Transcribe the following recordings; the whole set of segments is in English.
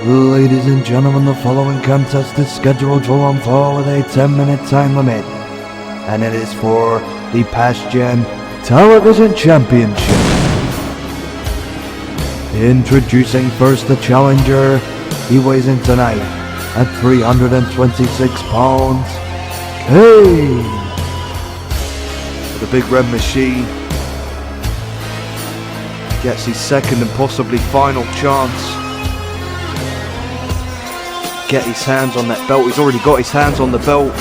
Ladies and gentlemen, the following contest is scheduled to unfold with a 10-minute time limit, and it is for the Pastgen TV Championship. Introducing first the challenger. He weighs in tonight at 326 pounds. Kane! The big red machine gets his second and possibly final chance. Get his hands on that belt. He's already got his hands on the belt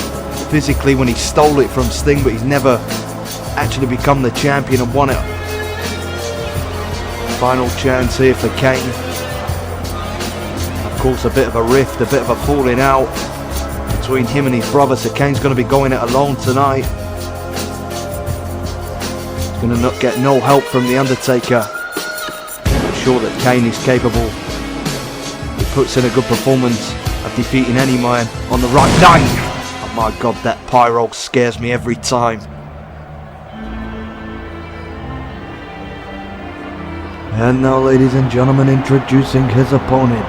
physically when he stole it from Sting, but he's never actually become the champion and won it. Final chance here for Kane. Of course, a bit of a rift, a bit of a falling out between him and his brother, so Kane's going to be going it alone tonight. He's going to not get no help from The Undertaker. I'm sure that Kane is capable. He puts in a good performance of defeating any man on the right line. Oh my god, that pyro scares me every time. And now, ladies and gentlemen, introducing his opponent.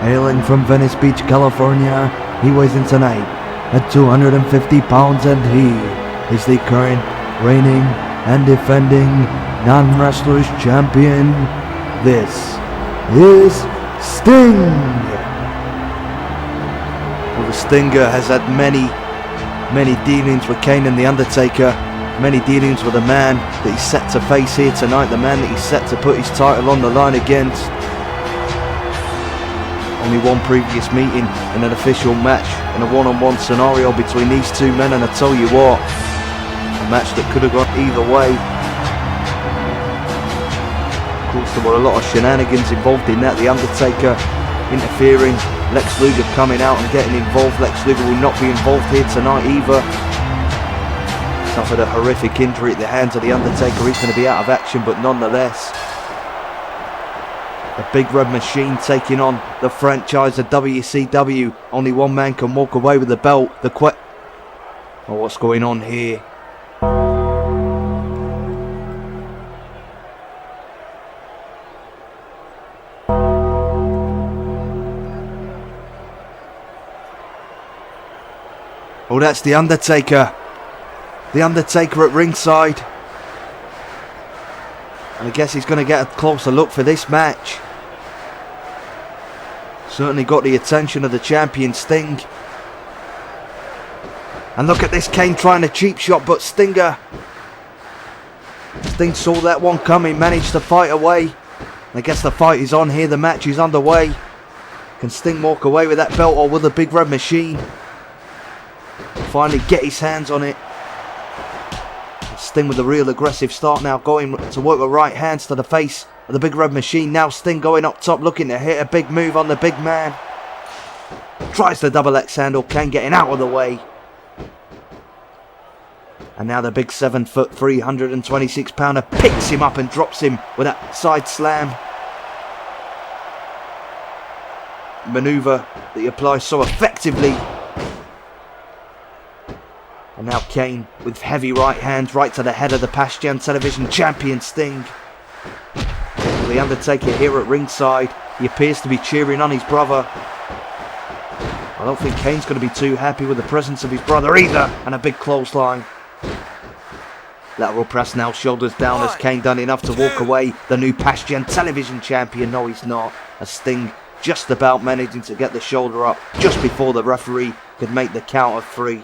Hailing from Venice Beach, California, he weighs in tonight at 250 pounds and he is the current reigning and defending non-wrestlers champion. This is Sting! Well, the Stinger has had many dealings with Kane and The Undertaker. Many dealings with the man that he's set to face here tonight. The man that he's set to put his title on the line against. Only one previous meeting in an official match in a one-on-one scenario between these two men, and I tell you what, a match that could have gone either way. Of course, there were a lot of shenanigans involved in that. The Undertaker interfering, Lex Luger coming out and getting involved. Lex Luger will not be involved here tonight either. Suffered a horrific injury at the hands of The Undertaker. He's going to be out of action, but nonetheless, the big red machine taking on the franchise of WCW. Only one man can walk away with the belt. Oh, what's going on here? Oh, that's The Undertaker. The Undertaker at ringside. And I guess he's going to get a closer look for this match. Certainly got the attention of the champion Sting. And look at this, Kane trying a cheap shot, but Sting saw that one coming, managed to fight away. I guess the fight is on here, the match is underway. Can Sting walk away with that belt, or will the big red machine finally get his hands on it? Sting with a real aggressive start now, going to work with right hands to the face of the big red machine. Now Sting going up top, looking to hit a big move on the big man. Tries the double X handle, Kane getting out of the way. And now the big 7-foot, 326-pounder picks him up and drops him with that side slam. Maneuver that he applies so effectively. And now Kane with heavy right hands right to the head of the Pastgen TV Champion Sting. The Undertaker here at ringside. He appears to be cheering on his brother. I don't think Kane's going to be too happy with the presence of his brother either. And a big clothesline. Lateral press now, shoulders down as Kane done enough to walk away. The new Pastgen TV Champion. No, he's not. As Sting just about managing to get the shoulder up just before the referee could make the count of 3.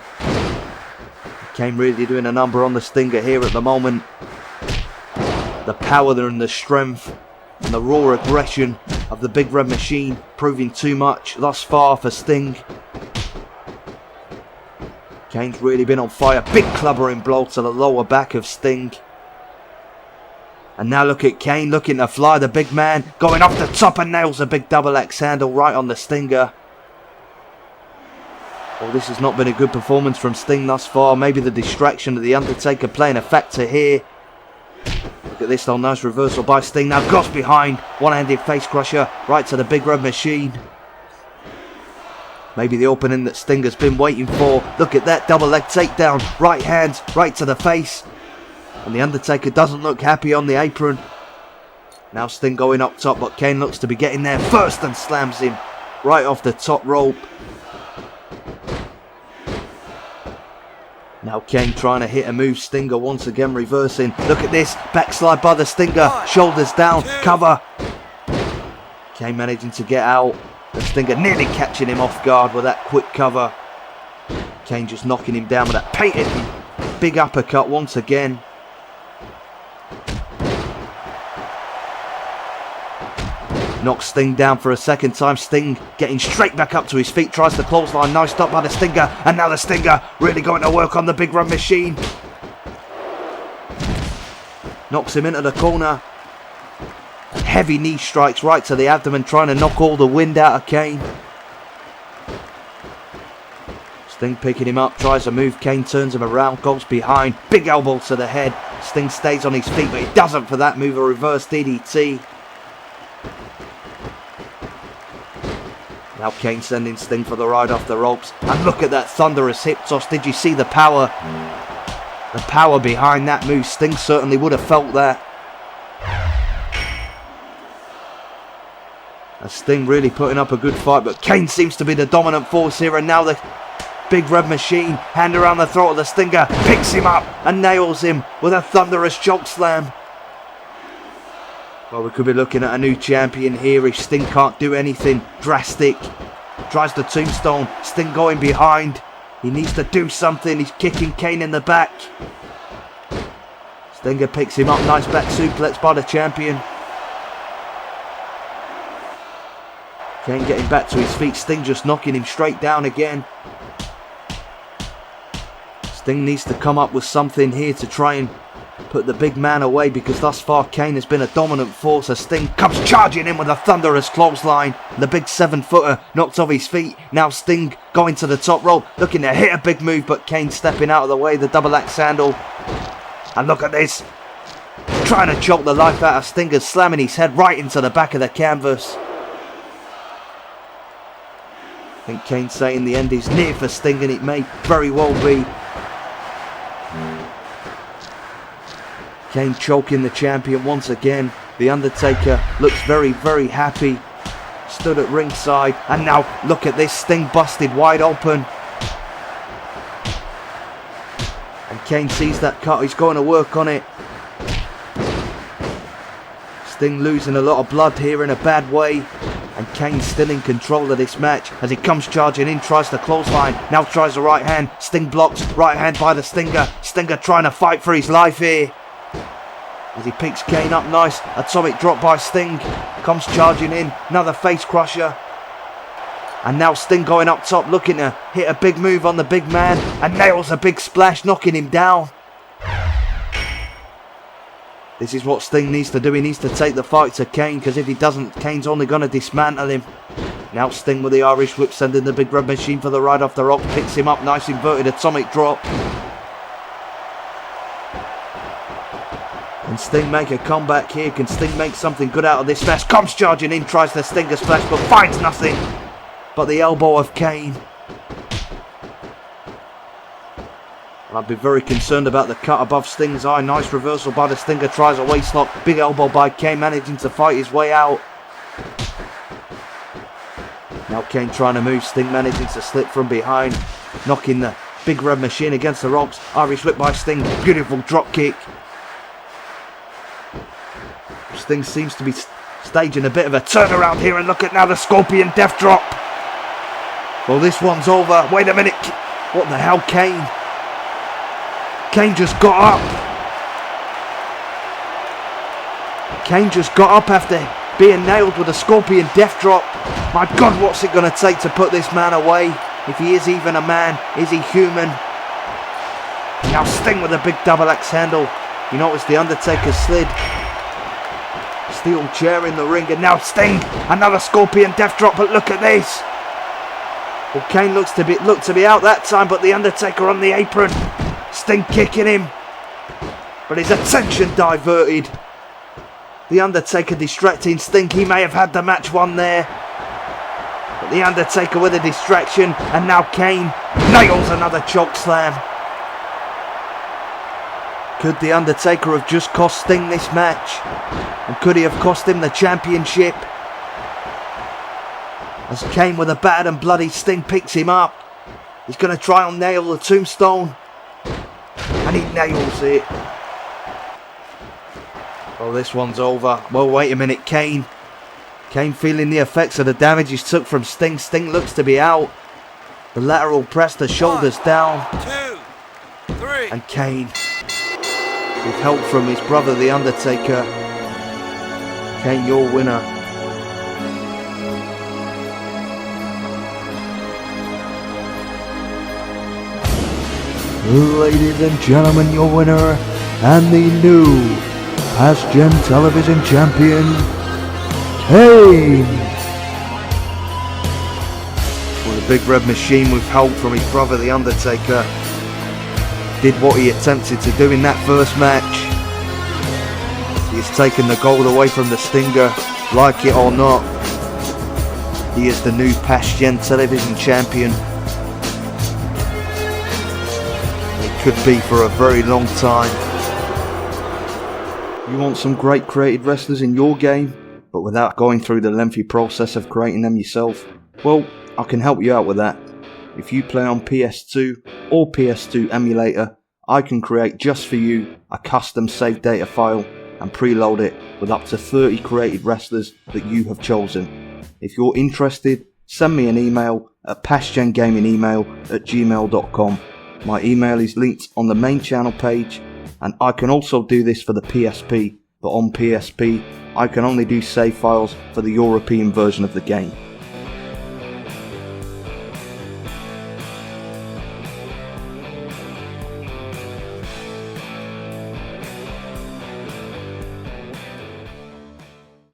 Kane really doing a number on the Stinger here at the moment. The power and the strength and the raw aggression of the big red machine proving too much thus far for Sting. Kane's really been on fire. Big clubbering blow to the lower back of Sting. And now look at Kane looking to fly the big man. Going off the top and nails a big double X handle right on the Stinger. Well, this has not been a good performance from Sting thus far. Maybe the distraction of The Undertaker playing a factor here. Look at this though, nice reversal by Sting. Now Goss behind, one-handed face crusher right to the big red machine. Maybe the opening that Sting has been waiting for. Look at that double leg takedown. Right hand, right to the face. And The Undertaker doesn't look happy on the apron. Now Sting going up top, but Kane looks to be getting there first and slams him right off the top rope. Now Kane trying to hit a move, Stinger once again reversing. Look at this, backslide by the Stinger, shoulders down, cover. Kane managing to get out. The Stinger nearly catching him off guard with that quick cover. Kane just knocking him down with that painted big uppercut once again. Knocks Sting down for a second time. Sting getting straight back up to his feet. Tries the clothesline. Nice stop by the Stinger. And now the Stinger really going to work on the big run machine. Knocks him into the corner. Heavy knee strikes right to the abdomen. Trying to knock all the wind out of Kane. Sting picking him up. Tries to move. Kane turns him around. Goes behind. Big elbow to the head. Sting stays on his feet. But he doesn't for that move. A reverse DDT. Now Kane sending Sting for the ride off the ropes. And look at that thunderous hip toss. Did you see the power? The power behind that move. Sting certainly would have felt that. And Sting really putting up a good fight. But Kane seems to be the dominant force here. And now the big red machine. Hand around the throat of the Stinger. Picks him up and nails him with a thunderous choke slam. Well, we could be looking at a new champion here if Sting can't do anything drastic. Tries the tombstone. Sting going behind. He needs to do something. He's kicking Kane in the back. Stinger picks him up. Nice back suplex by the champion. Kane getting back to his feet. Sting just knocking him straight down again. Sting needs to come up with something here to try and put the big man away, because thus far Kane has been a dominant force. As Sting comes charging in with a thunderous clothesline. The big 7-footer knocked off his feet. Now Sting going to the top rope, looking to hit a big move, but Kane stepping out of the way. The double axe handle. And look at this. Trying to choke the life out of Stinger, slamming his head right into the back of the canvas. I think Kane saying the end is near for Sting, and it may very well be. Kane choking the champion once again. The Undertaker looks very, very happy. Stood at ringside. And now look at this. Sting busted wide open. And Kane sees that cut. He's going to work on it. Sting losing a lot of blood here in a bad way. And Kane still in control of this match as he comes charging in, tries the clothesline, now tries the right hand. Sting blocks, right hand by the Stinger. Stinger trying to fight for his life here. As he picks Kane up, nice atomic drop by Sting. Comes charging in, another face crusher. And now Sting going up top, looking to hit a big move on the big man. And nails a big splash, knocking him down. This is what Sting needs to do. He needs to take the fight to Kane, because if he doesn't, Kane's only going to dismantle him. Now Sting with the Irish whip, sending the big red machine for the ride off the rope. Picks him up, nice inverted atomic drop. Can Sting make a comeback here? Can Sting make something good out of this mess? Comes charging in, tries the Stinger splash, but finds nothing but the elbow of Kane. I'd be very concerned about the cut above Sting's eye. Nice reversal by the Stinger, tries a waist lock. Big elbow by Kane, managing to fight his way out. Now Kane trying to move, Sting managing to slip from behind. Knocking the big red machine against the ropes. Irish whip by Sting, beautiful drop kick. Sting seems to be staging a bit of a turnaround here, and look at now the Scorpion Death Drop. Well, this one's over. Wait a minute. What the hell, Kane? Kane just got up. Kane just got up after being nailed with a Scorpion Death Drop. My God, what's it going to take to put this man away? If he is even a man, is he human? Now Sting with a big double axe handle. You notice the Undertaker slid. Steel chair in the ring, and now Sting, another Scorpion Death Drop, but look at this. Well, Kane looked to be out that time, but the Undertaker on the apron. Sting kicking him, but his attention diverted. The Undertaker distracting Sting. He may have had the match won there, but the Undertaker with a distraction, and now Kane nails another choke slam. Could The Undertaker have just cost Sting this match? And could he have cost him the championship? As Kane with a bad and bloody Sting picks him up. He's going to try and nail the tombstone. And he nails it. Oh, this one's over. Well, wait a minute, Kane. Kane feeling the effects of the damage he's took from Sting. Sting looks to be out. The lateral press, the shoulders down. 2, 3. And Kane, with help from his brother, The Undertaker. Kane, your winner. Ladies and gentlemen, your winner and the new Pastgen Television Champion, Kane. Well, the Big Red Machine, with help from his brother, The Undertaker, did what he attempted to do in that first match. He has taken the gold away from the Stinger, like it or not. He is the new Pastgen Television Champion. Could be for a very long time. You want some great created wrestlers in your game, but without going through the lengthy process of creating them yourself? Well, I can help you out with that. If you play on PS2 or PS2 emulator, I can create just for you a custom save data file and preload it with up to 30 created wrestlers that you have chosen. If you're interested, send me an email at pastgengamingemail@gmail.com. My email is linked on the main channel page, and I can also do this for the PSP, but on PSP I can only do save files for the European version of the game.